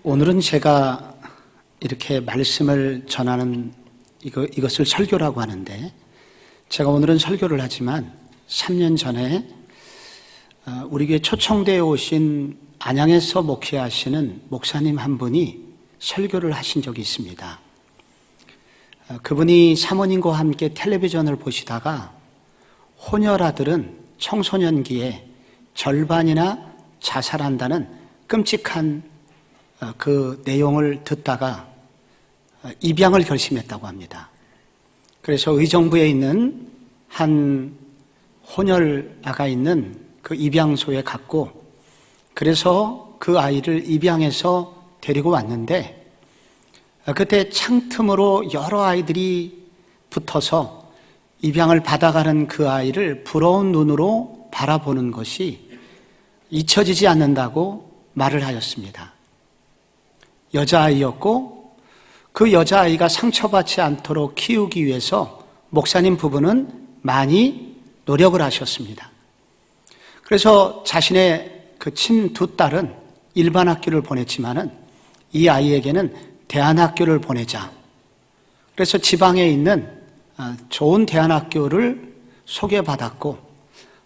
오늘은 제가 이렇게 말씀을 전하는 이것을 설교라고 하는데, 제가 오늘은 설교를 하지만 3년 전에 우리 교회 초청대에 오신 안양에서 목회하시는 목사님 한 분이 설교를 하신 적이 있습니다. 그분이 사모님과 함께 텔레비전을 보시다가 호녀라들은 청소년기에 절반이나 자살한다는 끔찍한 그 내용을 듣다가 입양을 결심했다고 합니다. 그래서 의정부에 있는 한 혼혈아가 있는 그 입양소에 갔고, 그래서 그 아이를 입양해서 데리고 왔는데, 그때 창틈으로 여러 아이들이 붙어서 입양을 받아가는 그 아이를 부러운 눈으로 바라보는 것이 잊혀지지 않는다고 말을 하였습니다. 여자아이였고, 그 여자아이가 상처받지 않도록 키우기 위해서 목사님 부부는 많이 노력을 하셨습니다. 그래서 자신의 그 친 두 딸은 일반 학교를 보냈지만은 이 아이에게는 대안학교를 보내자. 그래서 지방에 있는 좋은 대안학교를 소개받았고,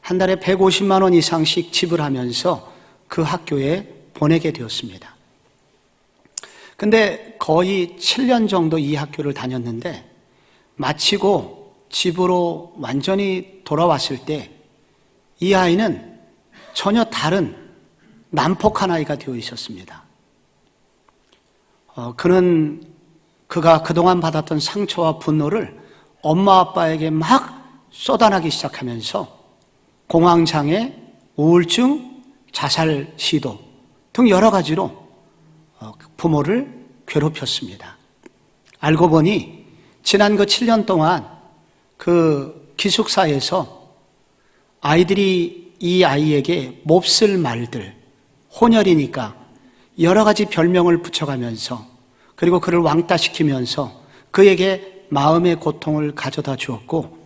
한 달에 150만 원 이상씩 지불하면서 그 학교에 보내게 되었습니다. 근데 거의 7년 정도 이 학교를 다녔는데, 마치고 집으로 완전히 돌아왔을 때 이 아이는 전혀 다른 난폭한 아이가 되어 있었습니다. 그가 그동안 받았던 상처와 분노를 엄마 아빠에게 막 쏟아내기 시작하면서 공황장애, 우울증, 자살 시도 등 여러 가지로 부모를 괴롭혔습니다. 알고 보니 지난 그 7년 동안 그 기숙사에서 아이들이 이 아이에게 몹쓸 말들, 혼혈이니까 여러 가지 별명을 붙여가면서, 그리고 그를 왕따시키면서 그에게 마음의 고통을 가져다 주었고,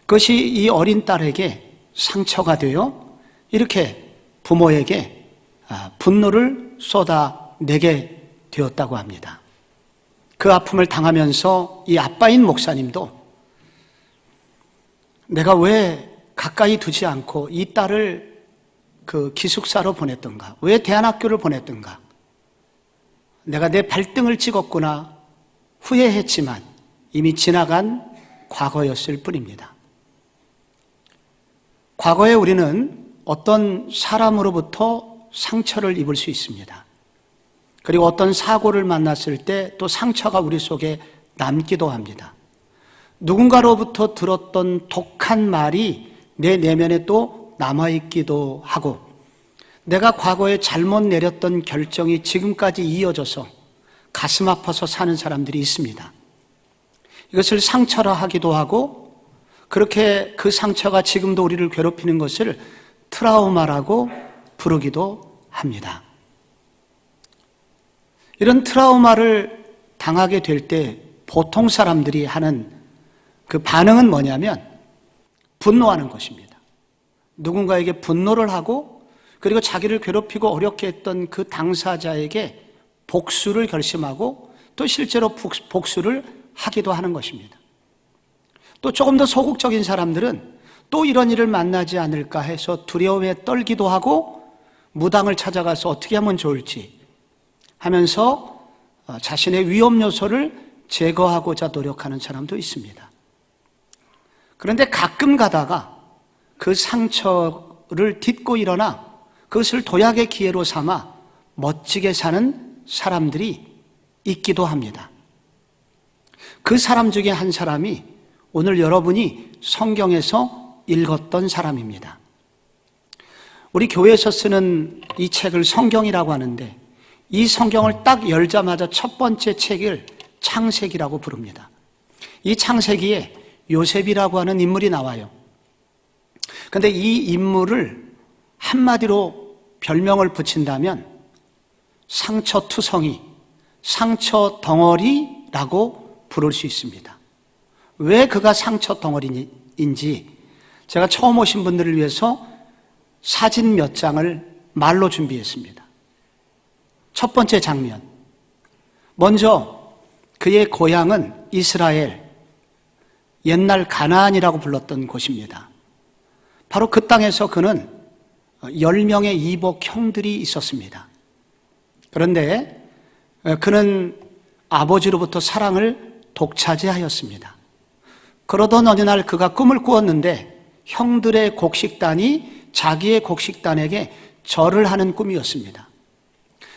그것이 이 어린 딸에게 상처가 되어 이렇게 부모에게 분노를 쏟아내게 되었다고 합니다. 그 아픔을 당하면서 이 아빠인 목사님도 내가 왜 가까이 두지 않고 이 딸을 그 기숙사로 보냈던가, 왜 대안학교를 보냈던가, 내가 내 발등을 찍었구나 후회했지만 이미 지나간 과거였을 뿐입니다. 과거에 우리는 어떤 사람으로부터 상처를 입을 수 있습니다. 그리고 어떤 사고를 만났을 때 또 상처가 우리 속에 남기도 합니다. 누군가로부터 들었던 독한 말이 내 내면에 또 남아있기도 하고, 내가 과거에 잘못 내렸던 결정이 지금까지 이어져서 가슴 아파서 사는 사람들이 있습니다. 이것을 상처라 하기도 하고, 그렇게 그 상처가 지금도 우리를 괴롭히는 것을 트라우마라고 부르기도 합니다. 이런 트라우마를 당하게 될 때 보통 사람들이 하는 그 반응은 뭐냐면 분노하는 것입니다. 누군가에게 분노를 하고, 그리고 자기를 괴롭히고 어렵게 했던 그 당사자에게 복수를 결심하고 또 실제로 복수를 하기도 하는 것입니다. 또 조금 더 소극적인 사람들은 또 이런 일을 만나지 않을까 해서 두려움에 떨기도 하고, 무당을 찾아가서 어떻게 하면 좋을지 하면서 자신의 위험 요소를 제거하고자 노력하는 사람도 있습니다. 그런데 가끔 가다가 그 상처를 딛고 일어나 그것을 도약의 기회로 삼아 멋지게 사는 사람들이 있기도 합니다. 그 사람 중에 한 사람이 오늘 여러분이 성경에서 읽었던 사람입니다. 우리 교회에서 쓰는 이 책을 성경이라고 하는데, 이 성경을 딱 열자마자 첫 번째 책을 창세기라고 부릅니다. 이 창세기에 요셉이라고 하는 인물이 나와요. 그런데 이 인물을 한마디로 별명을 붙인다면 상처투성이, 상처 덩어리라고 부를 수 있습니다. 왜 그가 상처 덩어리인지 제가 처음 오신 분들을 위해서 사진 몇 장을 말로 준비했습니다. 첫 번째 장면, 먼저 그의 고향은 이스라엘, 옛날 가나안이라고 불렀던 곳입니다. 바로 그 땅에서 그는 10명의 이복 형들이 있었습니다. 그런데 그는 아버지로부터 사랑을 독차지하였습니다. 그러던 어느 날 그가 꿈을 꾸었는데 형들의 곡식단이 자기의 곡식단에게 절을 하는 꿈이었습니다.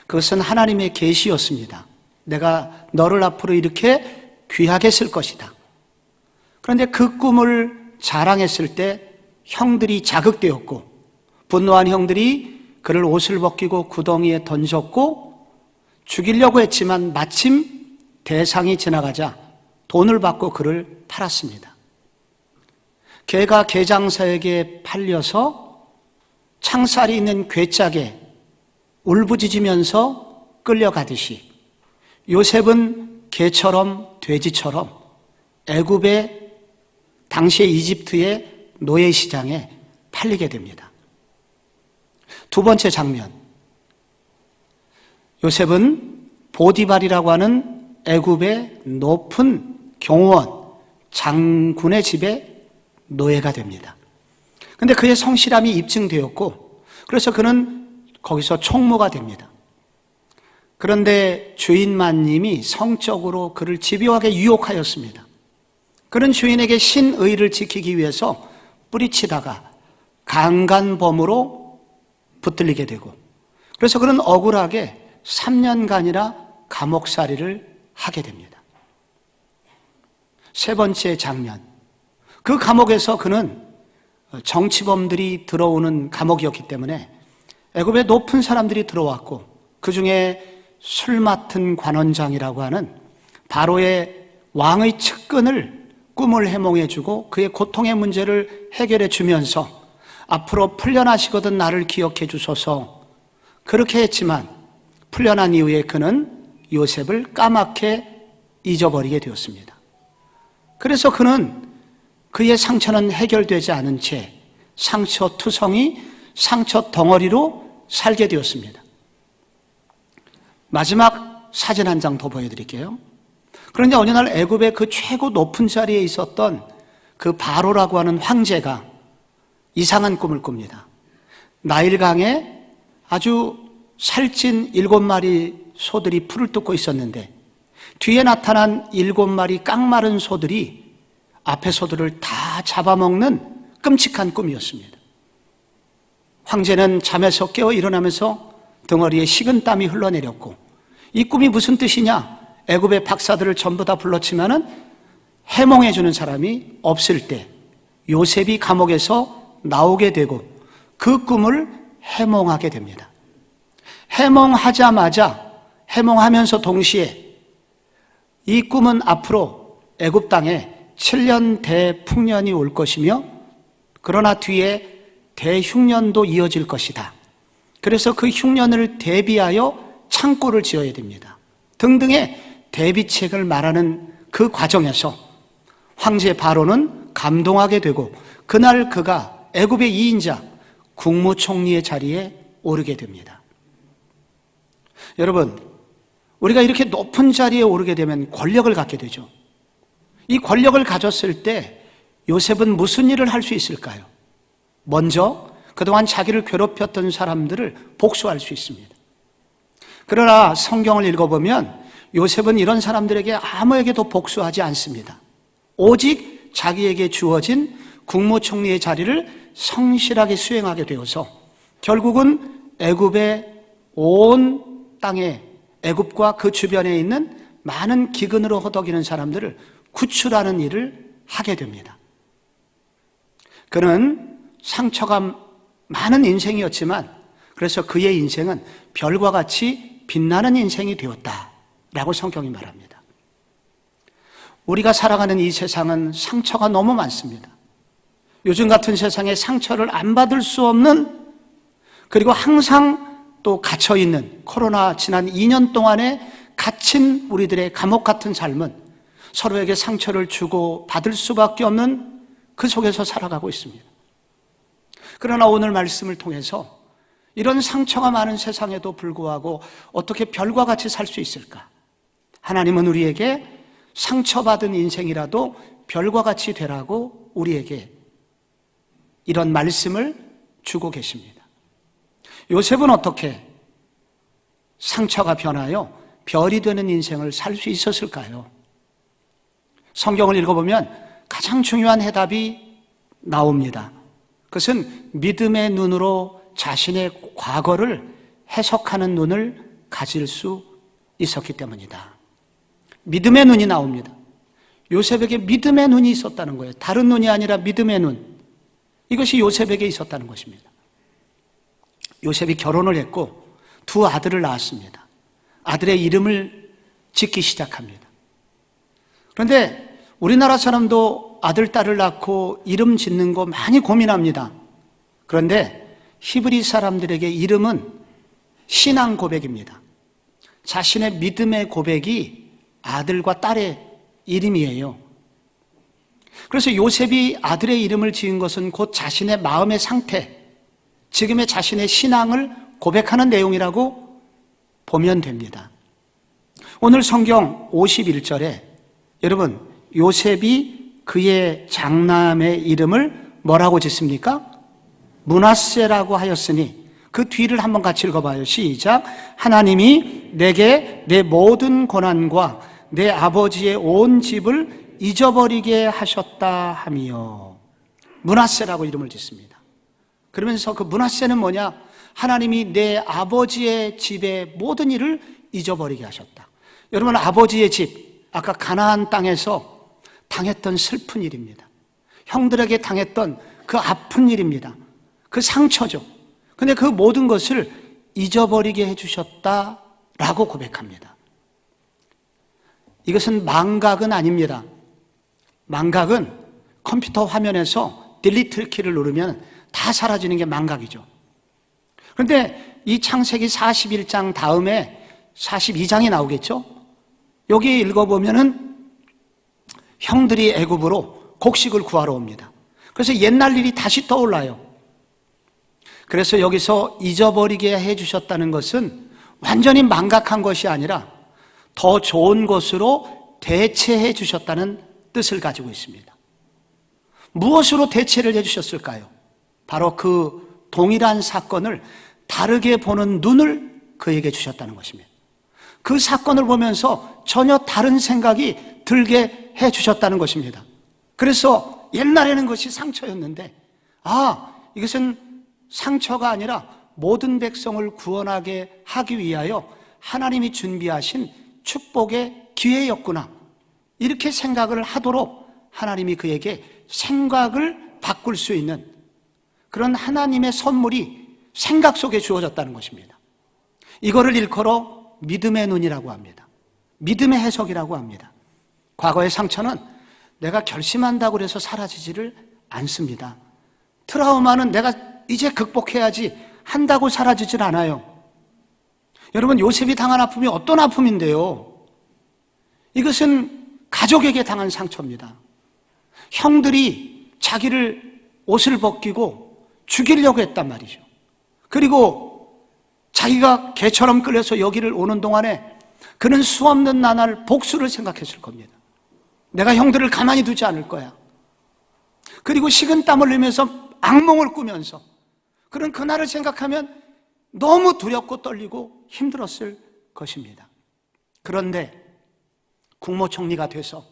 그것은 하나님의 계시였습니다. 내가 너를 앞으로 이렇게 귀하게 쓸 것이다. 그런데 그 꿈을 자랑했을 때 형들이 자극되었고 분노한 형들이 그를 옷을 벗기고 구덩이에 던졌고 죽이려고 했지만 마침 대상이 지나가자 돈을 받고 그를 팔았습니다. 개가 개장사에게 팔려서 창살이 있는 괴짝에 울부짖으면서 끌려가듯이 요셉은 개처럼 돼지처럼 애굽의 당시의 이집트의 노예시장에 팔리게 됩니다. 두 번째 장면, 요셉은 보디발이라고 하는 애굽의 높은 경호원 장군의 집에 노예가 됩니다. 그런데 그의 성실함이 입증되었고 그래서 그는 거기서 총무가 됩니다. 그런데 주인마님이 성적으로 그를 집요하게 유혹하였습니다. 그는 주인에게 신의를 지키기 위해서 뿌리치다가 강간범으로 붙들리게 되고 그래서 그는 억울하게 3년간이나 감옥살이를 하게 됩니다. 세 번째 장면, 그 감옥에서 그는 정치범들이 들어오는 감옥이었기 때문에 애굽의 높은 사람들이 들어왔고 그 중에 술 맡은 관원장이라고 하는 바로의 왕의 측근을 꿈을 해몽해주고 그의 고통의 문제를 해결해 주면서 앞으로 풀려나시거든 나를 기억해 주소서 그렇게 했지만 풀려난 이후에 그는 요셉을 까맣게 잊어버리게 되었습니다. 그래서 그는 그의 상처는 해결되지 않은 채 상처투성이 상처 덩어리로 살게 되었습니다. 마지막 사진 한 장 더 보여드릴게요. 그런데 어느 날 애굽의 그 최고 높은 자리에 있었던 그 바로라고 하는 황제가 이상한 꿈을 꿉니다. 나일강에 아주 살찐 7마리 소들이 풀을 뜯고 있었는데 뒤에 나타난 7마리 깡마른 소들이 앞에 소들을 다 잡아먹는 끔찍한 꿈이었습니다. 황제는 잠에서 깨어 일어나면서 등허리에 식은 땀이 흘러내렸고 이 꿈이 무슨 뜻이냐? 애굽의 박사들을 전부 다 불렀지만은 해몽해 주는 사람이 없을 때 요셉이 감옥에서 나오게 되고 그 꿈을 해몽하게 됩니다. 해몽하자마자 해몽하면서 동시에 이 꿈은 앞으로 애굽 땅에 7년 대풍년이 올 것이며 그러나 뒤에 대흉년도 이어질 것이다. 그래서 그 흉년을 대비하여 창고를 지어야 됩니다. 등등의 대비책을 말하는 그 과정에서 황제 바로는 감동하게 되고 그날 그가 애굽의 2인자 국무총리의 자리에 오르게 됩니다. 여러분, 우리가 이렇게 높은 자리에 오르게 되면 권력을 갖게 되죠. 이 권력을 가졌을 때 요셉은 무슨 일을 할 수 있을까요? 먼저 그동안 자기를 괴롭혔던 사람들을 복수할 수 있습니다. 그러나 성경을 읽어보면 요셉은 이런 사람들에게 아무에게도 복수하지 않습니다. 오직 자기에게 주어진 국무총리의 자리를 성실하게 수행하게 되어서 결국은 애굽의 온 땅에 애굽과 그 주변에 있는 많은 기근으로 허덕이는 사람들을 구출하는 일을 하게 됩니다. 그는 상처가 많은 인생이었지만 그래서 그의 인생은 별과 같이 빛나는 인생이 되었다라고 성경이 말합니다. 우리가 살아가는 이 세상은 상처가 너무 많습니다. 요즘 같은 세상에 상처를 안 받을 수 없는 그리고 항상 또 갇혀있는 코로나 지난 2년 동안에 갇힌 우리들의 감옥 같은 삶은 서로에게 상처를 주고 받을 수밖에 없는 그 속에서 살아가고 있습니다. 그러나 오늘 말씀을 통해서 이런 상처가 많은 세상에도 불구하고 어떻게 별과 같이 살 수 있을까? 하나님은 우리에게 상처받은 인생이라도 별과 같이 되라고 우리에게 이런 말씀을 주고 계십니다. 요셉은 어떻게 상처가 변하여 별이 되는 인생을 살 수 있었을까요? 성경을 읽어보면 가장 중요한 해답이 나옵니다. 그것은 믿음의 눈으로 자신의 과거를 해석하는 눈을 가질 수 있었기 때문이다. 믿음의 눈이 나옵니다. 요셉에게 믿음의 눈이 있었다는 거예요. 다른 눈이 아니라 믿음의 눈. 이것이 요셉에게 있었다는 것입니다. 요셉이 결혼을 했고 두 아들을 낳았습니다. 아들의 이름을 짓기 시작합니다. 그런데 우리나라 사람도 아들, 딸을 낳고 이름 짓는 거 많이 고민합니다. 그런데 히브리 사람들에게 이름은 신앙 고백입니다. 자신의 믿음의 고백이 아들과 딸의 이름이에요. 그래서 요셉이 아들의 이름을 지은 것은 곧 자신의 마음의 상태, 지금의 자신의 신앙을 고백하는 내용이라고 보면 됩니다. 오늘 성경 51절에 여러분, 요셉이 그의 장남의 이름을 뭐라고 짓습니까? 므낫세라고 하였으니 그 뒤를 한번 같이 읽어봐요. 시작. 하나님이 내게 내 모든 고난과 내 아버지의 온 집을 잊어버리게 하셨다 하며 므낫세라고 이름을 짓습니다. 그러면서 그 므낫세는 뭐냐? 하나님이 내 아버지의 집의 모든 일을 잊어버리게 하셨다. 여러분, 아버지의 집, 아까 가나안 땅에서 당했던 슬픈 일입니다. 형들에게 당했던 그 아픈 일입니다. 그 상처죠. 근데 그 모든 것을 잊어버리게 해주셨다라고 고백합니다. 이것은 망각은 아닙니다. 망각은 컴퓨터 화면에서 딜리트 키를 누르면 다 사라지는 게 망각이죠. 그런데 이 창세기 41장 다음에 42장이 나오겠죠? 여기 읽어보면은 형들이 애굽으로 곡식을 구하러 옵니다. 그래서 옛날 일이 다시 떠올라요. 그래서 여기서 잊어버리게 해주셨다는 것은 완전히 망각한 것이 아니라 더 좋은 것으로 대체해 주셨다는 뜻을 가지고 있습니다. 무엇으로 대체를 해주셨을까요? 바로 그 동일한 사건을 다르게 보는 눈을 그에게 주셨다는 것입니다. 그 사건을 보면서 전혀 다른 생각이 들게 해주셨다는 것입니다. 그래서 옛날에는 그것이 상처였는데 이것은 상처가 아니라 모든 백성을 구원하게 하기 위하여 하나님이 준비하신 축복의 기회였구나, 이렇게 생각을 하도록 하나님이 그에게 생각을 바꿀 수 있는 그런 하나님의 선물이 생각 속에 주어졌다는 것입니다. 이거를 일컬어 믿음의 눈이라고 합니다. 믿음의 해석이라고 합니다. 과거의 상처는 내가 결심한다고 해서 사라지지를 않습니다. 트라우마는 내가 이제 극복해야지 한다고 사라지질 않아요. 여러분, 요셉이 당한 아픔이 어떤 아픔인데요? 이것은 가족에게 당한 상처입니다. 형들이 자기를 옷을 벗기고 죽이려고 했단 말이죠. 그리고 자기가 개처럼 끌려서 여기를 오는 동안에 그는 수없는 나날 복수를 생각했을 겁니다. 내가 형들을 가만히 두지 않을 거야. 그리고 식은땀을 흘리면서 악몽을 꾸면서 그런 그날을 생각하면 너무 두렵고 떨리고 힘들었을 것입니다. 그런데 국무총리가 돼서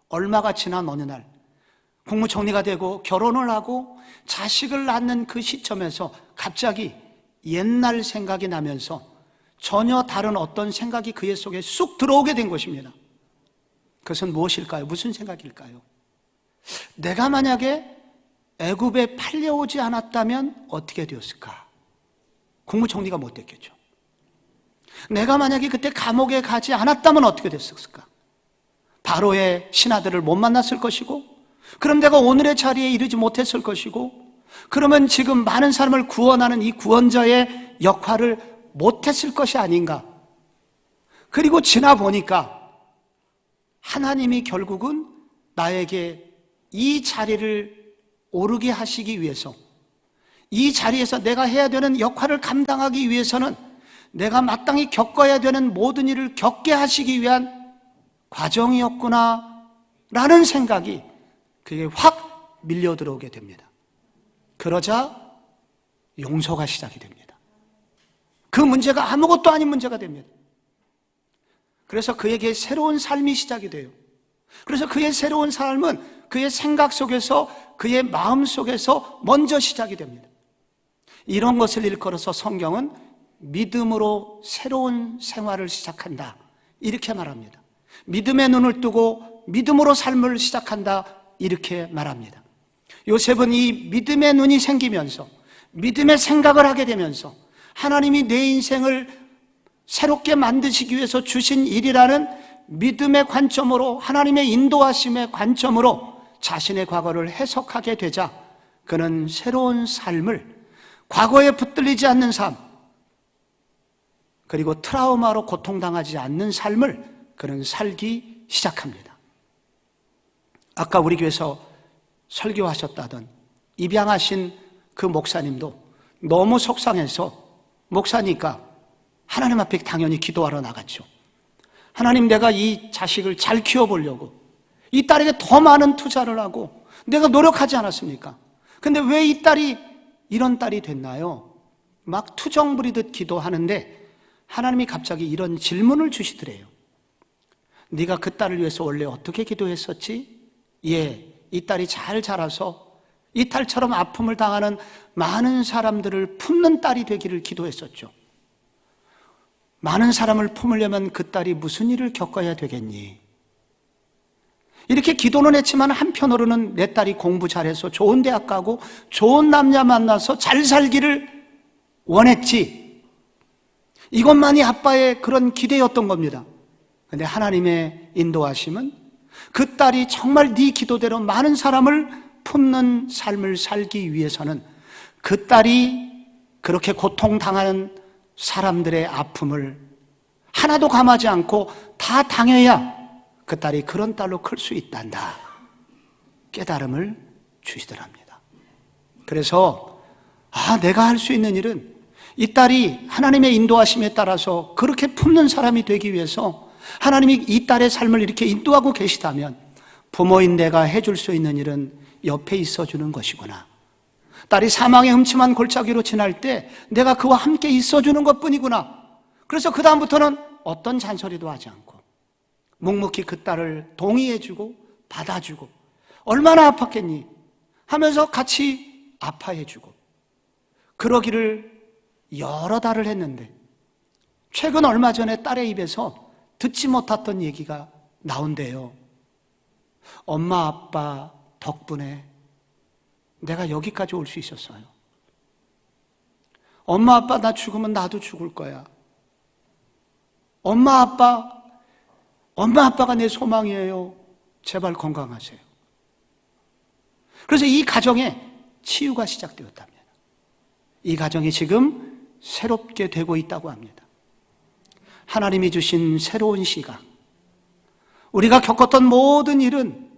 얼마가 지난 어느 날 국무총리가 되고 결혼을 하고 자식을 낳는 그 시점에서 갑자기 옛날 생각이 나면서 전혀 다른 어떤 생각이 그의 속에 쑥 들어오게 된 것입니다. 그것은 무엇일까요? 무슨 생각일까요? 내가 만약에 애굽에 팔려오지 않았다면 어떻게 되었을까? 국무총리가 못 됐겠죠. 내가 만약에 그때 감옥에 가지 않았다면 어떻게 됐을까? 바로의 신하들을 못 만났을 것이고, 그럼 내가 오늘의 자리에 이르지 못했을 것이고, 그러면 지금 많은 사람을 구원하는 이 구원자의 역할을 못했을 것이 아닌가. 그리고 지나 보니까 하나님이 결국은 나에게 이 자리를 오르게 하시기 위해서, 이 자리에서 내가 해야 되는 역할을 감당하기 위해서는 내가 마땅히 겪어야 되는 모든 일을 겪게 하시기 위한 과정이었구나 라는 생각이 그게 확 밀려 들어오게 됩니다. 그러자 용서가 시작이 됩니다. 그 문제가 아무것도 아닌 문제가 됩니다. 그래서 그에게 새로운 삶이 시작이 돼요. 그래서 그의 새로운 삶은 그의 생각 속에서, 그의 마음 속에서 먼저 시작이 됩니다. 이런 것을 일컬어서 성경은 믿음으로 새로운 생활을 시작한다, 이렇게 말합니다. 믿음의 눈을 뜨고 믿음으로 삶을 시작한다, 이렇게 말합니다. 요셉은 이 믿음의 눈이 생기면서, 믿음의 생각을 하게 되면서 하나님이 내 인생을 새롭게 만드시기 위해서 주신 일이라는 믿음의 관점으로, 하나님의 인도하심의 관점으로 자신의 과거를 해석하게 되자 그는 새로운 삶을, 과거에 붙들리지 않는 삶, 그리고 트라우마로 고통당하지 않는 삶을 그는 살기 시작합니다. 아까 우리 교회에서 설교하셨다던 입양하신 그 목사님도 너무 속상해서 목사니까 하나님 앞에 당연히 기도하러 나갔죠. 하나님, 내가 이 자식을 잘 키워보려고 이 딸에게 더 많은 투자를 하고 내가 노력하지 않았습니까? 근데 왜 이 딸이 이런 딸이 됐나요? 막 투정 부리듯 기도하는데 하나님이 갑자기 이런 질문을 주시더래요. 네가 그 딸을 위해서 원래 어떻게 기도했었지? 이 딸이 잘 자라서 이 딸처럼 아픔을 당하는 많은 사람들을 품는 딸이 되기를 기도했었죠. 많은 사람을 품으려면 그 딸이 무슨 일을 겪어야 되겠니? 이렇게 기도는 했지만 한편으로는 내 딸이 공부 잘해서 좋은 대학 가고 좋은 남자 만나서 잘 살기를 원했지. 이것만이 아빠의 그런 기대였던 겁니다. 그런데 하나님의 인도하심은 그 딸이 정말 네 기도대로 많은 사람을 품는 삶을 살기 위해서는 그 딸이 그렇게 고통당하는 사람들의 아픔을 하나도 감하지 않고 다 당해야 그 딸이 그런 딸로 클 수 있단다, 깨달음을 주시더랍니다. 그래서 내가 할 수 있는 일은 이 딸이 하나님의 인도하심에 따라서 그렇게 품는 사람이 되기 위해서 하나님이 이 딸의 삶을 이렇게 인도하고 계시다면 부모인 내가 해줄 수 있는 일은 옆에 있어주는 것이구나. 딸이 사망의 음침한 골짜기로 지날 때 내가 그와 함께 있어주는 것뿐이구나. 그래서 그 다음부터는 어떤 잔소리도 하지 않고 묵묵히 그 딸을 동의해주고 받아주고, 얼마나 아팠겠니 하면서 같이 아파해주고, 그러기를 여러 달을 했는데 최근 얼마 전에 딸의 입에서 듣지 못했던 얘기가 나온대요. 엄마 아빠 덕분에 내가 여기까지 올 수 있었어요. 엄마 아빠 나 죽으면 나도 죽을 거야. 엄마 아빠가 내 소망이에요. 제발 건강하세요. 그래서 이 가정에 치유가 시작되었답니다. 이 가정이 지금 새롭게 되고 있다고 합니다. 하나님이 주신 새로운 시각, 우리가 겪었던 모든 일은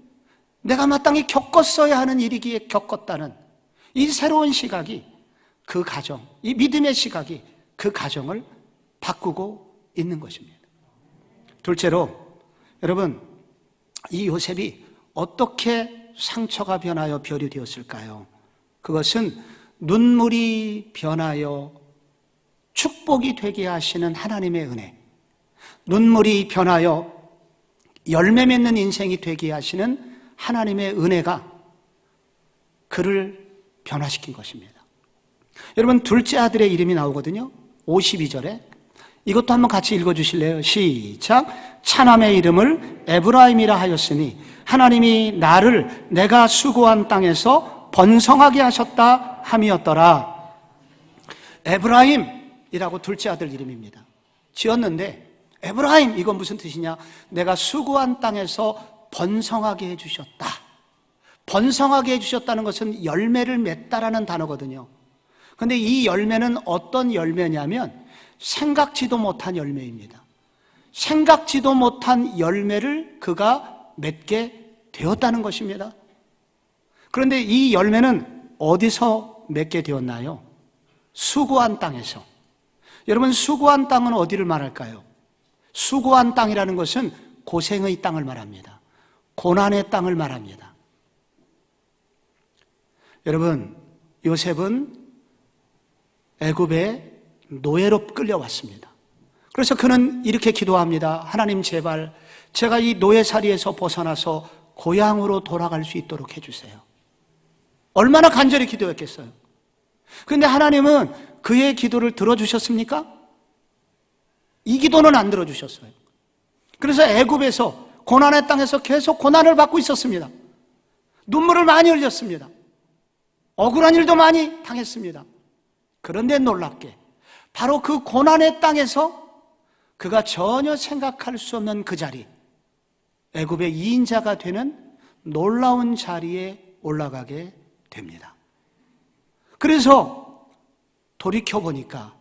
내가 마땅히 겪었어야 하는 일이기에 겪었다는 이 새로운 시각이 그 가정, 이 믿음의 시각이 그 가정을 바꾸고 있는 것입니다. 둘째로, 여러분, 이 요셉이 어떻게 상처가 변하여 별이 되었을까요? 그것은 눈물이 변하여 축복이 되게 하시는 하나님의 은혜, 눈물이 변하여 열매 맺는 인생이 되게 하시는 하나님의 은혜가 그를 변화시킨 것입니다. 여러분, 둘째 아들의 이름이 나오거든요. 52절에 이것도 한번 같이 읽어주실래요? 시작. 차남의 이름을 에브라임이라 하였으니 하나님이 나를 내가 수고한 땅에서 번성하게 하셨다 함이었더라. 에브라임이라고 둘째 아들 이름입니다. 지었는데 에브라임, 이건 무슨 뜻이냐? 내가 수고한 땅에서 번성하게 해주셨다. 번성하게 해주셨다는 것은 열매를 맺다라는 단어거든요. 그런데 이 열매는 어떤 열매냐면 생각지도 못한 열매입니다. 생각지도 못한 열매를 그가 맺게 되었다는 것입니다. 그런데 이 열매는 어디서 맺게 되었나요? 수고한 땅에서. 여러분, 수고한 땅은 어디를 말할까요? 수고한 땅이라는 것은 고생의 땅을 말합니다. 고난의 땅을 말합니다. 여러분, 요셉은 애굽에 노예로 끌려왔습니다. 그래서 그는 이렇게 기도합니다. 하나님, 제발 제가 이 노예살이에서 벗어나서 고향으로 돌아갈 수 있도록 해주세요. 얼마나 간절히 기도했겠어요. 그런데 하나님은 그의 기도를 들어주셨습니까? 이 기도는 안 들어주셨어요. 그래서 애굽에서, 고난의 땅에서 계속 고난을 받고 있었습니다. 눈물을 많이 흘렸습니다. 억울한 일도 많이 당했습니다. 그런데 놀랍게 바로 그 고난의 땅에서 그가 전혀 생각할 수 없는 그 자리, 애굽의 2인자가 되는 놀라운 자리에 올라가게 됩니다. 그래서 돌이켜보니까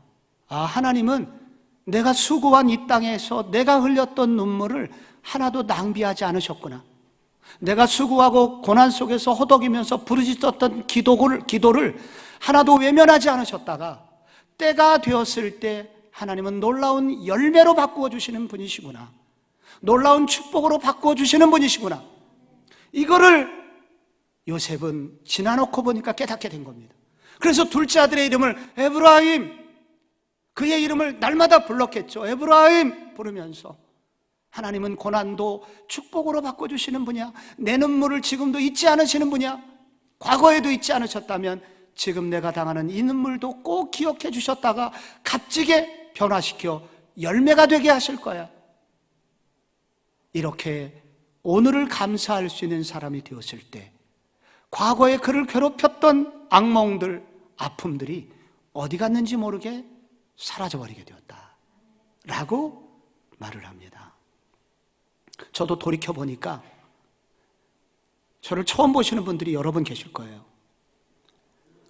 하나님은 내가 수고한 이 땅에서 내가 흘렸던 눈물을 하나도 낭비하지 않으셨구나. 내가 수고하고 고난 속에서 허덕이면서 부르짖었던 기도를 하나도 외면하지 않으셨다가 때가 되었을 때 하나님은 놀라운 열매로 바꾸어 주시는 분이시구나. 놀라운 축복으로 바꾸어 주시는 분이시구나. 이거를 요셉은 지나놓고 보니까 깨닫게 된 겁니다. 그래서 둘째 아들의 이름을 에브라임, 그의 이름을 날마다 불렀겠죠. 에브라임 부르면서 하나님은 고난도 축복으로 바꿔주시는 분이야. 내 눈물을 지금도 잊지 않으시는 분이야. 과거에도 잊지 않으셨다면 지금 내가 당하는 이 눈물도 꼭 기억해 주셨다가 값지게 변화시켜 열매가 되게 하실 거야. 이렇게 오늘을 감사할 수 있는 사람이 되었을 때 과거에 그를 괴롭혔던 악몽들, 아픔들이 어디 갔는지 모르게 사라져버리게 되었다 라고 말을 합니다. 저도 돌이켜보니까 저를 처음 보시는 분들이 여러 분 계실 거예요.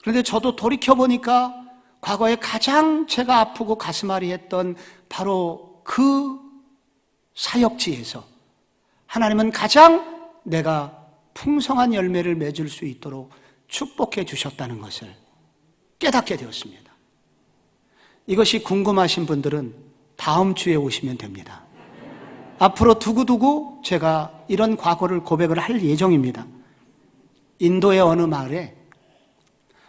그런데 저도 돌이켜보니까 과거에 가장 제가 아프고 가슴앓이 했던 바로 그 사역지에서 하나님은 가장 내가 풍성한 열매를 맺을 수 있도록 축복해 주셨다는 것을 깨닫게 되었습니다. 이것이 궁금하신 분들은 다음 주에 오시면 됩니다. 앞으로 두고두고 제가 이런 과거를 고백을 할 예정입니다. 인도의 어느 마을에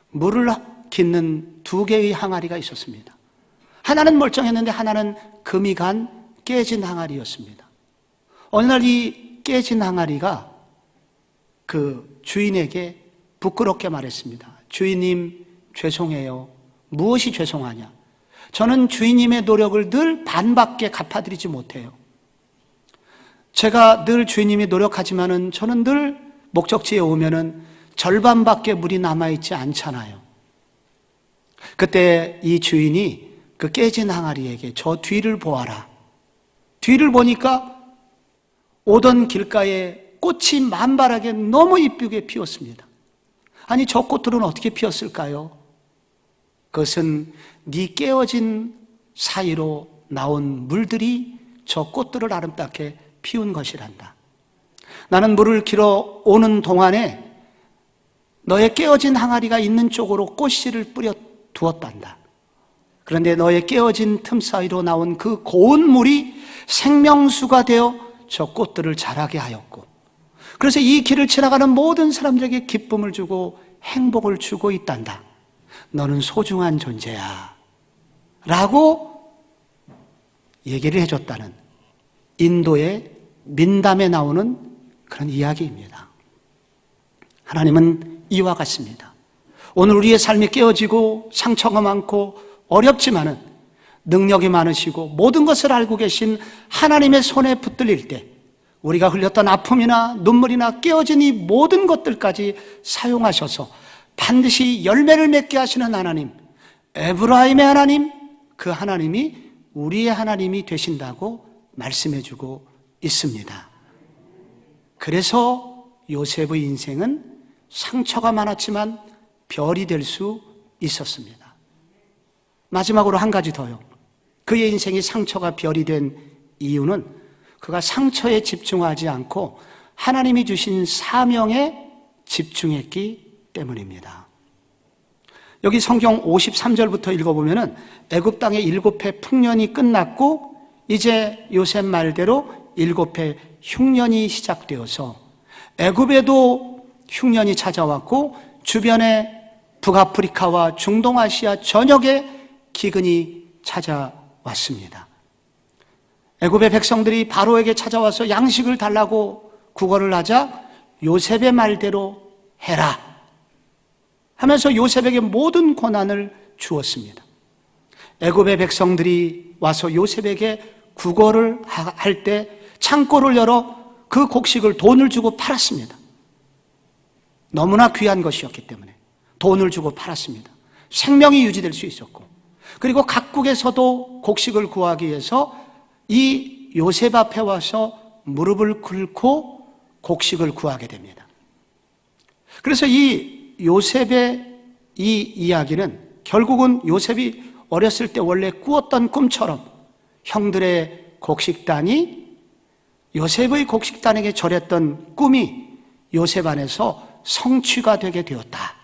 물을 깃는 2개의 항아리가 있었습니다. 하나는 멀쩡했는데 하나는 금이 간 깨진 항아리였습니다. 어느 날 이 깨진 항아리가 그 주인에게 부끄럽게 말했습니다. 주인님, 죄송해요. 무엇이 죄송하냐? 저는 주인님의 노력을 늘 반밖에 갚아드리지 못해요. 제가 늘 주인님이 노력하지만은 저는 늘 목적지에 오면은 절반밖에 물이 남아있지 않잖아요. 그때 이 주인이 그 깨진 항아리에게 저 뒤를 보아라. 뒤를 보니까 오던 길가에 꽃이 만발하게 너무 이쁘게 피었습니다. 아니, 저 꽃들은 어떻게 피었을까요? 그것은 네 깨어진 사이로 나온 물들이 저 꽃들을 아름답게 피운 것이란다. 나는 물을 길어 오는 동안에 너의 깨어진 항아리가 있는 쪽으로 꽃씨를 뿌려 두었단다. 그런데 너의 깨어진 틈 사이로 나온 그 고운 물이 생명수가 되어 저 꽃들을 자라게 하였고, 그래서 이 길을 지나가는 모든 사람들에게 기쁨을 주고 행복을 주고 있단다. 너는 소중한 존재야 라고 얘기를 해줬다는 인도의 민담에 나오는 그런 이야기입니다. 하나님은 이와 같습니다. 오늘 우리의 삶이 깨어지고 상처가 많고 어렵지만은 능력이 많으시고 모든 것을 알고 계신 하나님의 손에 붙들릴 때 우리가 흘렸던 아픔이나 눈물이나 깨어진 이 모든 것들까지 사용하셔서 반드시 열매를 맺게 하시는 하나님, 에브라임의 하나님, 그 하나님이 우리의 하나님이 되신다고 말씀해주고 있습니다. 그래서 요셉의 인생은 상처가 많았지만 별이 될 수 있었습니다. 마지막으로 한 가지 더요. 그의 인생이 상처가 별이 된 이유는 그가 상처에 집중하지 않고 하나님이 주신 사명에 집중했기 때문입니다. 여기 성경 53절부터 읽어보면은 애굽 땅의 7해 풍년이 끝났고 이제 요셉 말대로 7해 흉년이 시작되어서 애굽에도 흉년이 찾아왔고 주변의 북아프리카와 중동아시아 전역에 기근이 찾아왔습니다. 애굽의 백성들이 바로에게 찾아와서 양식을 달라고 구걸을 하자 요셉의 말대로 해라 하면서 요셉에게 모든 권한을 주었습니다. 애굽의 백성들이 와서 요셉에게 구걸을 할 때 창고를 열어 그 곡식을 돈을 주고 팔았습니다. 너무나 귀한 것이었기 때문에 돈을 주고 팔았습니다. 생명이 유지될 수 있었고, 그리고 각국에서도 곡식을 구하기 위해서 이 요셉 앞에 와서 무릎을 꿇고 곡식을 구하게 됩니다. 그래서 이 요셉의 이 이야기는 결국은 요셉이 어렸을 때 원래 꾸었던 꿈처럼 형들의 곡식단이 요셉의 곡식단에게 절했던 꿈이 요셉 안에서 성취가 되게 되었다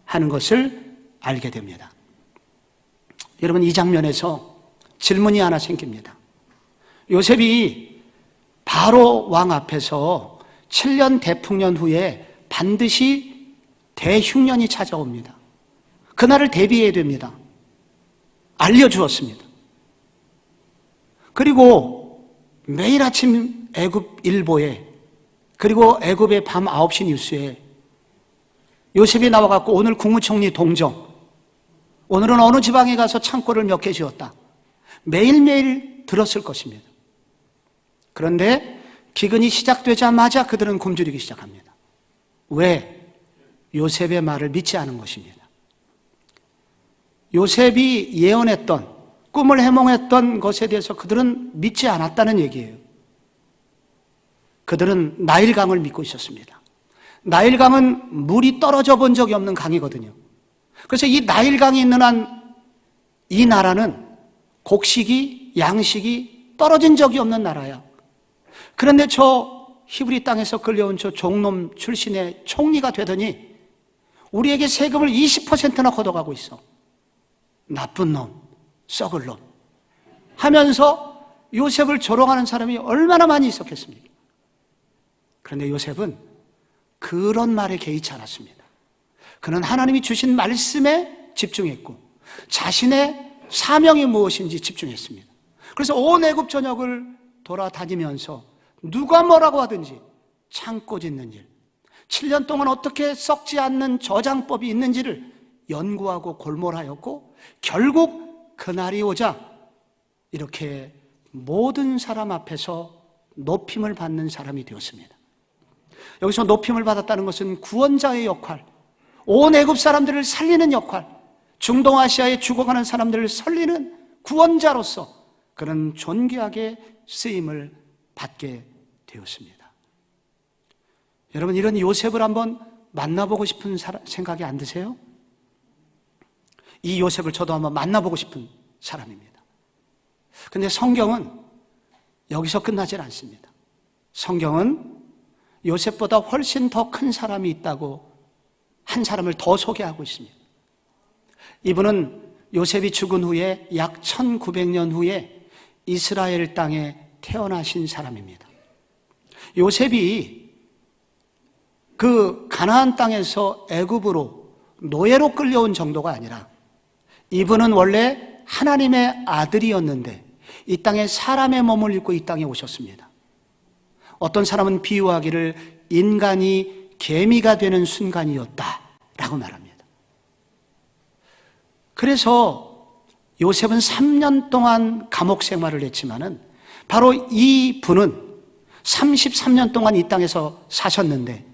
하는 것을 알게 됩니다. 여러분, 이 장면에서 질문이 하나 생깁니다. 요셉이 바로 왕 앞에서 7년 대풍년 후에 반드시 대흉년이 찾아옵니다. 그날을 대비해야 됩니다. 알려주었습니다. 그리고 매일 아침 애굽 일보에, 그리고 애굽의 밤 9시 뉴스에 요셉이 나와갖고 오늘 국무총리 동정, 오늘은 어느 지방에 가서 창고를 몇 개 지었다, 매일매일 들었을 것입니다. 그런데 기근이 시작되자마자 그들은 굶주리기 시작합니다. 왜? 요셉의 말을 믿지 않은 것입니다. 요셉이 예언했던, 꿈을 해몽했던 것에 대해서 그들은 믿지 않았다는 얘기예요. 그들은 나일강을 믿고 있었습니다. 나일강은 물이 떨어져 본 적이 없는 강이거든요. 그래서 이 나일강이 있는 한 이 나라는 곡식이, 양식이 떨어진 적이 없는 나라야. 그런데 저 히브리 땅에서 끌려온 저 종놈 출신의 총리가 되더니 우리에게 세금을 20%나 걷어가고 있어. 나쁜 놈, 썩을 놈 하면서 요셉을 조롱하는 사람이 얼마나 많이 있었겠습니까? 그런데 요셉은 그런 말에 개의치 않았습니다. 그는 하나님이 주신 말씀에 집중했고 자신의 사명이 무엇인지 집중했습니다. 그래서 온 애굽 전역을 돌아다니면서 누가 뭐라고 하든지 창고 짓는 일, 7년 동안 어떻게 썩지 않는 저장법이 있는지를 연구하고 골몰하였고, 결국 그날이 오자 이렇게 모든 사람 앞에서 높임을 받는 사람이 되었습니다. 여기서 높임을 받았다는 것은 구원자의 역할, 온 애굽 사람들을 살리는 역할, 중동아시아에 죽어가는 사람들을 살리는 구원자로서 그는 존귀하게 쓰임을 받게 되었습니다. 여러분, 이런 요셉을 한번 만나보고 싶은 생각이 안 드세요? 이 요셉을 저도 한번 만나보고 싶은 사람입니다. 근데 성경은 여기서 끝나질 않습니다. 성경은 요셉보다 훨씬 더 큰 사람이 있다고 한 사람을 더 소개하고 있습니다. 이분은 요셉이 죽은 후에 약 1900년 후에 이스라엘 땅에 태어나신 사람입니다. 요셉이 그 가나안 땅에서 애굽으로 노예로 끌려온 정도가 아니라 이분은 원래 하나님의 아들이었는데 이 땅에 사람의 몸을 입고 이 땅에 오셨습니다. 어떤 사람은 비유하기를 인간이 개미가 되는 순간이었다라고 말합니다. 그래서 요셉은 3년 동안 감옥 생활을 했지만은 바로 이 분은 33년 동안 이 땅에서 사셨는데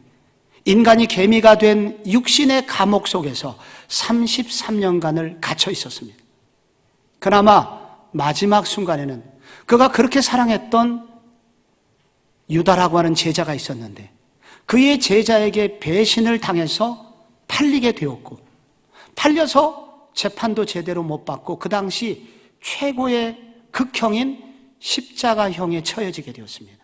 인간이 개미가 된 육신의 감옥 속에서 33년간을 갇혀 있었습니다. 그나마 마지막 순간에는 그가 그렇게 사랑했던 유다라고 하는 제자가 있었는데 그의 제자에게 배신을 당해서 팔리게 되었고, 팔려서 재판도 제대로 못 받고 그 당시 최고의 극형인 십자가형에 처해지게 되었습니다.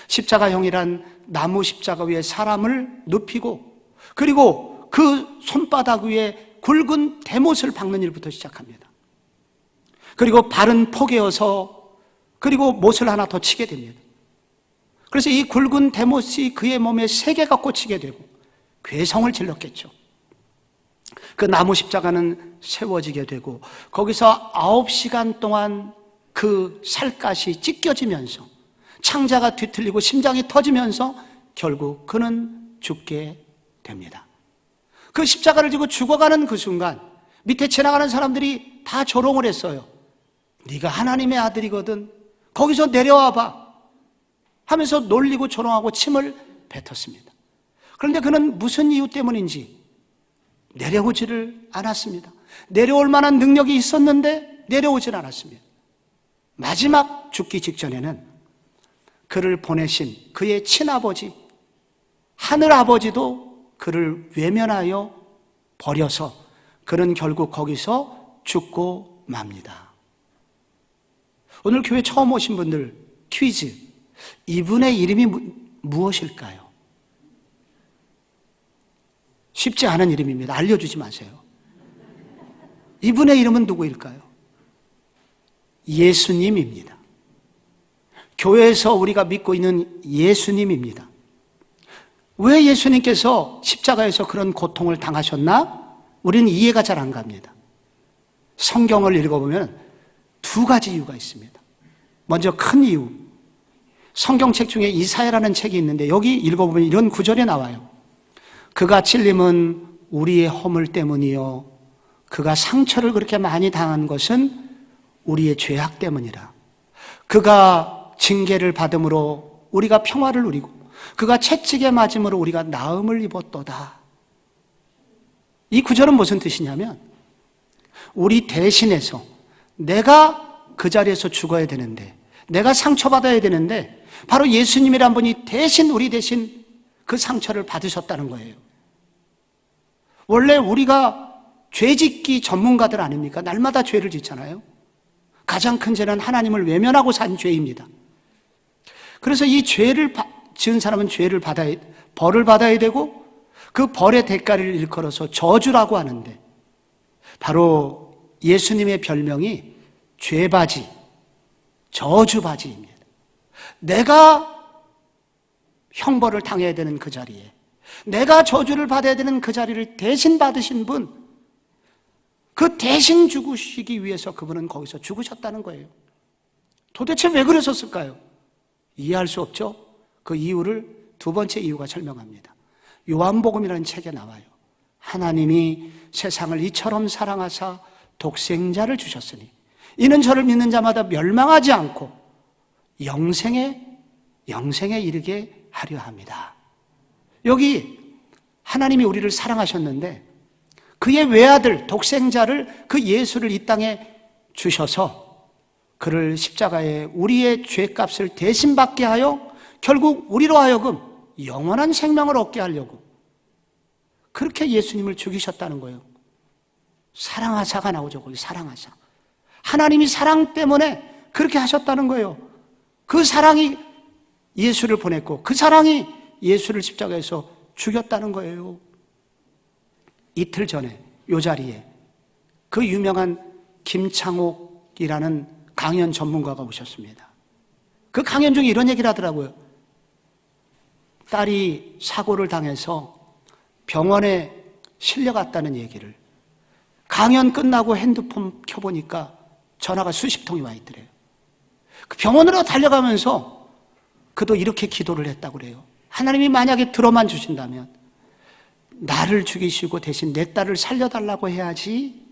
십자가형이란 나무 십자가 위에 사람을 눕히고 그리고 그 손바닥 위에 굵은 대못을 박는 일부터 시작합니다. 그리고 발은 포개어서 그리고 못을 하나 더 치게 됩니다. 그래서 이 굵은 대못이 그의 몸에 3개가 꽂히게 되고 괴성을 질렀겠죠. 그 나무 십자가는 세워지게 되고 거기서 9시간 동안 그 살갗이 찢겨지면서 창자가 뒤틀리고 심장이 터지면서 결국 그는 죽게 됩니다. 그 십자가를 지고 죽어가는 그 순간 밑에 지나가는 사람들이 다 조롱을 했어요. 네가 하나님의 아들이거든 거기서 내려와 봐 하면서 놀리고 조롱하고 침을 뱉었습니다. 그런데 그는 무슨 이유 때문인지 내려오지를 않았습니다. 내려올 만한 능력이 있었는데 내려오질 않았습니다. 마지막 죽기 직전에는 그를 보내신 그의 친아버지 하늘아버지도 그를 외면하여 버려서 그는 결국 거기서 죽고 맙니다. 오늘 교회 처음 오신 분들 퀴즈, 이분의 이름이 무엇일까요? 쉽지 않은 이름입니다. 알려주지 마세요. 이분의 이름은 누구일까요? 예수님입니다. 교회에서 우리가 믿고 있는 예수님입니다. 왜 예수님께서 십자가에서 그런 고통을 당하셨나? 우리는 이해가 잘 안 갑니다. 성경을 읽어보면 2가지 이유가 있습니다. 먼저 큰 이유, 성경책 중에 이사야라는 책이 있는데 여기 읽어보면 이런 구절이 나와요. 그가 찔림은 우리의 허물 때문이요 그가 상처를 그렇게 많이 당한 것은 우리의 죄악 때문이라. 그가 징계를 받음으로 우리가 평화를 누리고 그가 채찍에 맞음으로 우리가 나음을 입었도다. 이 구절은 무슨 뜻이냐면 우리 대신해서 내가 그 자리에서 죽어야 되는데 내가 상처받아야 되는데 바로 예수님이란 분이 대신 우리 대신 그 상처를 받으셨다는 거예요. 원래 우리가 죄짓기 전문가들 아닙니까? 날마다 죄를 짓잖아요. 가장 큰 죄는 하나님을 외면하고 산 죄입니다. 그래서 이 죄를 지은 사람은 벌을 받아야 되고 그 벌의 대가를 일컬어서 저주라고 하는데 바로 예수님의 별명이 죄바지, 저주바지입니다. 내가 형벌을 당해야 되는 그 자리에 내가 저주를 받아야 되는 그 자리를 대신 받으신 분, 그 대신 죽으시기 위해서 그분은 거기서 죽으셨다는 거예요. 도대체 왜 그러셨을까요? 이해할 수 없죠? 그 이유를 2번째 이유가 설명합니다. 요한복음이라는 책에 나와요. 하나님이 세상을 이처럼 사랑하사 독생자를 주셨으니 이는 저를 믿는 자마다 멸망하지 않고 영생에 이르게 하려 합니다. 여기 하나님이 우리를 사랑하셨는데 그의 외아들 독생자를 그 예수를 이 땅에 주셔서 그를 십자가에 우리의 죄값을 대신 받게 하여 결국 우리로 하여금 영원한 생명을 얻게 하려고 그렇게 예수님을 죽이셨다는 거예요. 사랑하사가 나오죠. 거기 사랑하사. 하나님이 사랑 때문에 그렇게 하셨다는 거예요. 그 사랑이 예수를 보냈고 그 사랑이 예수를 십자가에서 죽였다는 거예요. 이틀 전에 이 자리에 그 유명한 김창옥이라는 강연 전문가가 오셨습니다. 그 강연 중에 이런 얘기를 하더라고요. 딸이 사고를 당해서 병원에 실려갔다는 얘기를 강연 끝나고 핸드폰 켜보니까 전화가 수십 통이 와 있더래요. 그 병원으로 달려가면서 그도 이렇게 기도를 했다고 그래요. 하나님이 만약에 들어만 주신다면 나를 죽이시고 대신 내 딸을 살려달라고 해야지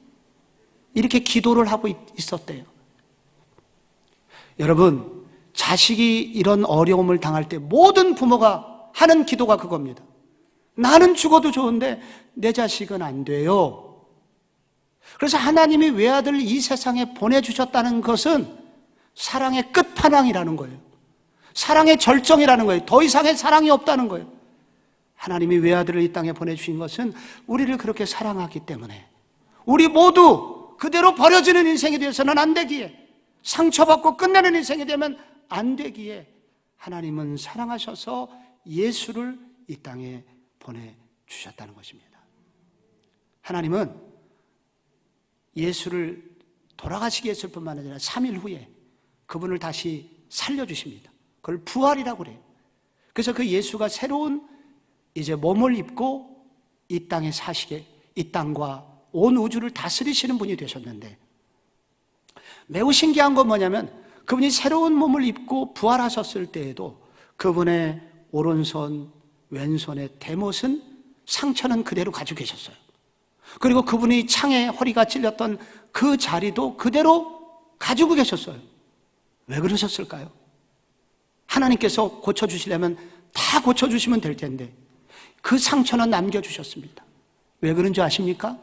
이렇게 기도를 하고 있었대요. 여러분, 자식이 이런 어려움을 당할 때 모든 부모가 하는 기도가 그겁니다. 나는 죽어도 좋은데 내 자식은 안 돼요. 그래서 하나님이 외아들을 이 세상에 보내주셨다는 것은 사랑의 끝판왕이라는 거예요. 사랑의 절정이라는 거예요. 더 이상의 사랑이 없다는 거예요. 하나님이 외아들을 이 땅에 보내주신 것은 우리를 그렇게 사랑하기 때문에 우리 모두 그대로 버려지는 인생이 되어서는 안 되기에, 상처받고 끝내는 인생이 되면 안 되기에 하나님은 사랑하셔서 예수를 이 땅에 보내주셨다는 것입니다. 하나님은 예수를 돌아가시게 했을 뿐만 아니라 3일 후에 그분을 다시 살려주십니다. 그걸 부활이라고 그래요. 그래서 그 예수가 새로운 이제 몸을 입고 이 땅에 사시게, 이 땅과 온 우주를 다스리시는 분이 되셨는데, 매우 신기한 건 뭐냐면 그분이 새로운 몸을 입고 부활하셨을 때에도 그분의 오른손, 왼손의 대못은, 상처는 그대로 가지고 계셨어요. 그리고 그분이 창에 허리가 찔렸던 그 자리도 그대로 가지고 계셨어요. 왜 그러셨을까요? 하나님께서 고쳐주시려면 다 고쳐주시면 될 텐데 그 상처는 남겨주셨습니다. 왜 그런지 아십니까?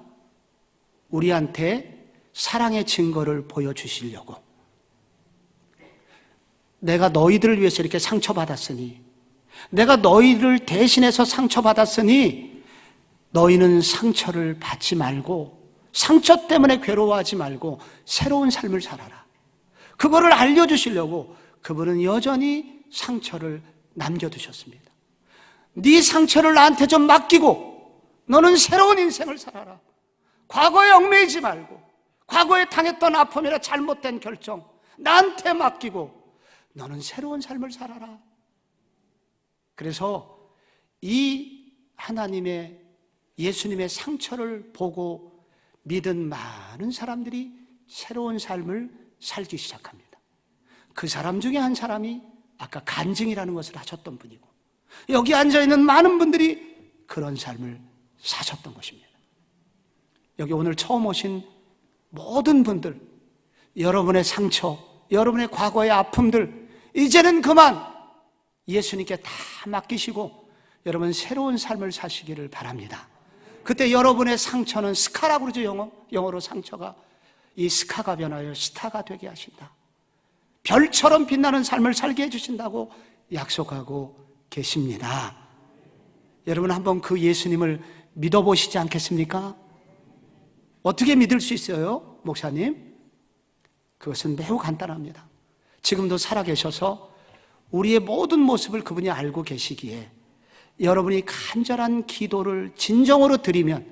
우리한테 사랑의 증거를 보여주시려고. 내가 너희들을 위해서 이렇게 상처받았으니, 내가 너희를 대신해서 상처받았으니 너희는 상처를 받지 말고, 상처 때문에 괴로워하지 말고 새로운 삶을 살아라. 그거를 알려주시려고 그분은 여전히 상처를 남겨두셨습니다. 네 상처를 나한테 좀 맡기고 너는 새로운 인생을 살아라. 과거에 얽매이지 말고, 과거에 당했던 아픔이나 잘못된 결정 나한테 맡기고 너는 새로운 삶을 살아라. 그래서 이 하나님의, 예수님의 상처를 보고 믿은 많은 사람들이 새로운 삶을 살기 시작합니다. 그 사람 중에 한 사람이 아까 간증이라는 것을 하셨던 분이고, 여기 앉아있는 많은 분들이 그런 삶을 사셨던 것입니다. 여기 오늘 처음 오신 모든 분들, 여러분의 상처, 여러분의 과거의 아픔들 이제는 그만 예수님께 다 맡기시고 여러분 새로운 삶을 사시기를 바랍니다. 그때 여러분의 상처는 스카라고 그러죠. 영어로 상처가, 이 스카가 변하여 스타가 되게 하신다. 별처럼 빛나는 삶을 살게 해주신다고 약속하고 계십니다. 여러분 한번 그 예수님을 믿어보시지 않겠습니까? 어떻게 믿을 수 있어요, 목사님? 그것은 매우 간단합니다. 지금도 살아계셔서 우리의 모든 모습을 그분이 알고 계시기에 여러분이 간절한 기도를 진정으로 드리면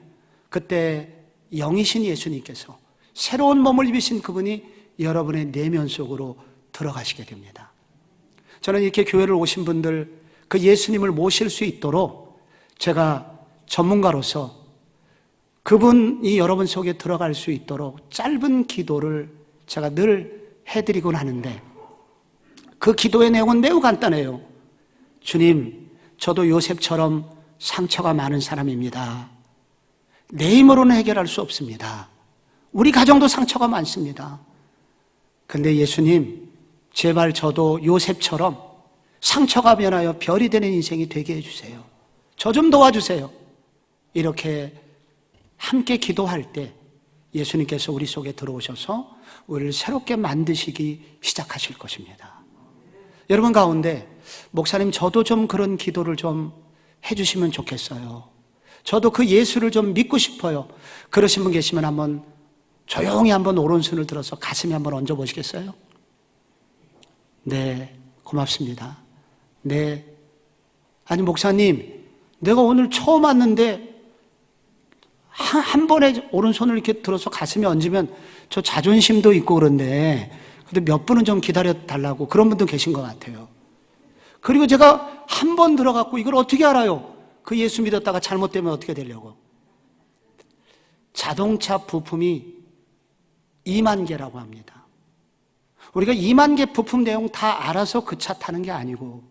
그때 영이신 예수님께서 새로운 몸을 입으신 그분이 여러분의 내면 속으로 들어가시게 됩니다. 저는 이렇게 교회를 오신 분들 그 예수님을 모실 수 있도록 제가 전문가로서 그분이 여러분 속에 들어갈 수 있도록 짧은 기도를 제가 늘 해드리곤 하는데, 그 기도의 내용은 매우 간단해요. 주님, 저도 요셉처럼 상처가 많은 사람입니다. 내 힘으로는 해결할 수 없습니다. 우리 가정도 상처가 많습니다. 근데 예수님, 제발 저도 요셉처럼 상처가 변하여 별이 되는 인생이 되게 해주세요. 저 좀 도와주세요. 이렇게 함께 기도할 때 예수님께서 우리 속에 들어오셔서 우리를 새롭게 만드시기 시작하실 것입니다. 여러분 가운데 목사님 저도 좀 그런 기도를 좀 해주시면 좋겠어요. 저도 그 예수를 좀 믿고 싶어요. 그러신 분 계시면 한번 조용히 한번 오른손을 들어서 가슴에 한번 얹어보시겠어요? 네, 고맙습니다. 네. 아니 목사님, 내가 오늘 처음 왔는데 한 번에 오른손을 이렇게 들어서 가슴에 얹으면 저 자존심도 있고 그런데 근데 몇 분은 좀 기다려달라고 그런 분도 계신 것 같아요. 그리고 제가 한 번 들어갔고 이걸 어떻게 알아요? 그 예수 믿었다가 잘못되면 어떻게 되려고? 자동차 부품이 2만 개라고 합니다. 우리가 2만 개 부품 내용 다 알아서 그 차 타는 게 아니고,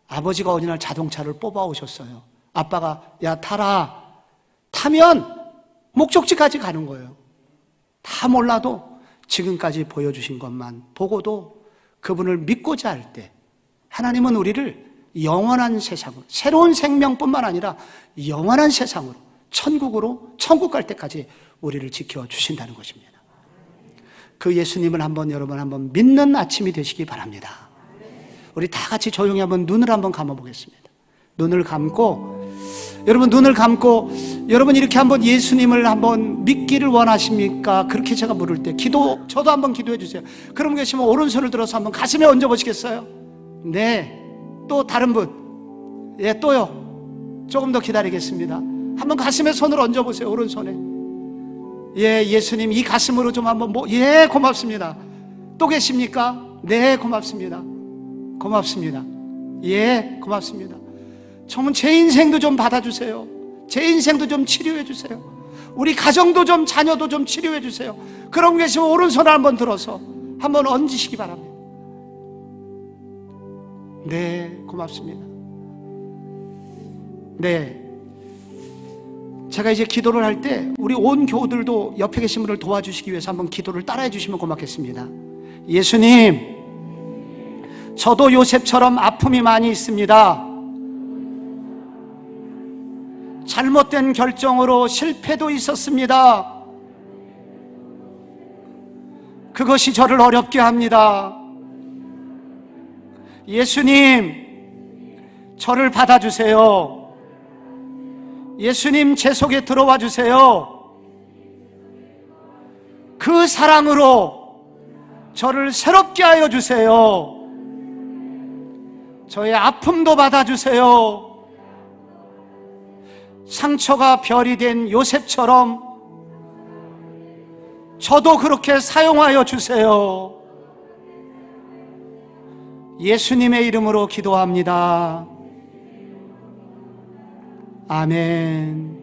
아버지가 어느 날 자동차를 뽑아 오셨어요. 아빠가 야 타라. 타면 목적지까지 가는 거예요. 다 몰라도 지금까지 보여주신 것만 보고도 그분을 믿고자 할 때 하나님은 우리를 영원한 세상으로, 새로운 생명뿐만 아니라 영원한 세상으로, 천국으로, 천국 갈 때까지 우리를 지켜주신다는 것입니다. 그 예수님을 여러분 한번 믿는 아침이 되시기 바랍니다. 우리 다 같이 조용히 한번 눈을 한번 감아보겠습니다. 눈을 감고, 여러분 이렇게 한번 예수님을 한번 믿기를 원하십니까? 그렇게 제가 물을 때 저도 한번 기도해 주세요. 그럼 계시면 오른손을 들어서 한번 가슴에 얹어 보시겠어요? 네. 또 다른 분. 예, 또요. 조금 더 기다리겠습니다. 한번 가슴에 손을 얹어 보세요. 오른손에. 예, 예수님 이 가슴으로 좀 한번 예, 고맙습니다. 또 계십니까? 네, 고맙습니다. 고맙습니다. 예, 고맙습니다. 정말 제 인생도 좀 받아주세요. 제 인생도 좀 치료해 주세요. 우리 가정도 좀, 자녀도 좀 치료해 주세요. 그런 게 있으면 오른손을 한번 들어서 한번 얹으시기 바랍니다. 네, 고맙습니다. 네, 제가 이제 기도를 할 때 우리 온 교우들도 옆에 계신 분을 도와주시기 위해서 한번 기도를 따라해 주시면 고맙겠습니다. 예수님, 저도 요셉처럼 아픔이 많이 있습니다. 잘못된 결정으로 실패도 있었습니다. 그것이 저를 어렵게 합니다. 예수님, 저를 받아주세요. 예수님, 제 속에 들어와 주세요. 그 사랑으로 저를 새롭게 하여 주세요. 저의 아픔도 받아주세요. 상처가 별이 된 요셉처럼 저도 그렇게 사용하여 주세요. 예수님의 이름으로 기도합니다. 아멘.